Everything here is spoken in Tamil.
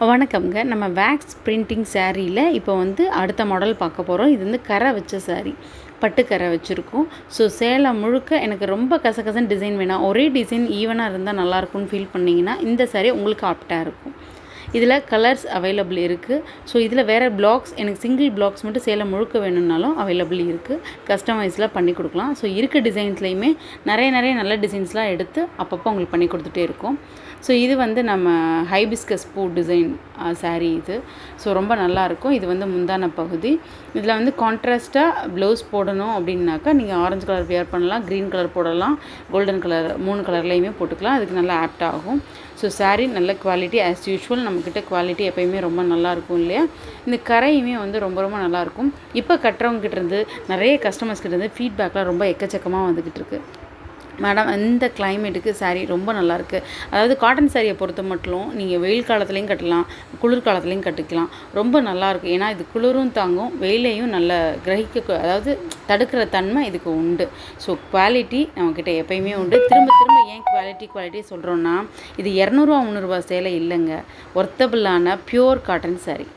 வணக்கம்ங்க. நம்ம வேக்ஸ் பிரிண்டிங் சாரீல இப்போ அடுத்த மாடல் பார்க்க போகிறோம். இது கரை வச்ச சாரீ. பட்டு கரை வச்சுருக்கோம். ஸோ சேலை முழுக்க எனக்கு ரொம்ப கசகசன்னு டிசைன் வேணாம், ஒரே டிசைன் ஈவனாக இருந்தால் நல்லாயிருக்கும்னு ஃபீல் பண்ணிங்கன்னா இந்த சாரீ உங்களுக்கு ஆப்டாக இருக்கும். இதில் கலர்ஸ் அவைலபிள் இருக்குது. ஸோ இதில் வேறு பிளாக்ஸ், எனக்கு சிங்கிள் பிளாக்ஸ் மட்டும் சேலை முழுக்க வேணும்னாலும் அவைலபிள் இருக்குது. கஸ்டமைஸ்லாம் பண்ணி கொடுக்கலாம். ஸோ இருக்க டிசைன்ஸ்லையுமே நிறைய நல்ல டிசைன்ஸ்லாம் எடுத்து அப்பப்போ உங்களுக்கு பண்ணி கொடுத்துட்டே இருக்கோம். ஸோ இது நம்ம ஹைபிஸ்கஸ் பூ டிசைன் சாரீ இது. ஸோ ரொம்ப நல்லாயிருக்கும். இது முந்தான பகுதி. இதில் கான்ட்ராஸ்ட்டாக ப்ளவுஸ் போடணும் அப்படின்னாக்கா நீங்கள் ஆரஞ்சு கலர் வியர் பண்ணலாம், க்ரீன் கலர் போடலாம், கோல்டன் கலர் 3 கலர்லேயுமே போட்டுக்கலாம். அதுக்கு நல்லா ஆப்ட் ஆகும். ஸோ சாரீ நல்ல குவாலிட்டி. ஆஸ் யூஷுவல் நம்மக்கிட்ட குவாலிட்டி எப்போயுமே ரொம்ப நல்லாயிருக்கும் இல்லையா. இந்த கரையுமே ரொம்ப நல்லாயிருக்கும். இப்போ கட்டுறவங்ககிட்ட இருந்து நிறைய கஸ்டமர்ஸ் கிட்ட இருந்து ஃபீட்பேக்லாம் ரொம்ப எக்கச்சக்கமாக வந்துக்கிட்டு இருக்குது. மேடம் இந்த கிளைமேட்டுக்கு சாரீ ரொம்ப நல்லாயிருக்கு. அதாவது காட்டன் சாரியை பொறுத்த மட்டும் நீங்கள் வெயில் காலத்துலேயும் கட்டலாம், குளிர் காலத்துலேயும் கட்டிக்கலாம். ரொம்ப நல்லாயிருக்கும். ஏன்னா இது குளிரும் தாங்கும், வெயிலையும் நல்ல அதாவது தடுக்கிற தன்மை இதுக்கு உண்டு. ஸோ குவாலிட்டி நம்மக்கிட்ட எப்போயுமே உண்டு. திரும்ப ஏன் குவாலிட்டி சொல்கிறோன்னா, இது 200-300 சேலை இல்லைங்க. ஒர்த்தபிளான பியூர் காட்டன் சாரீ.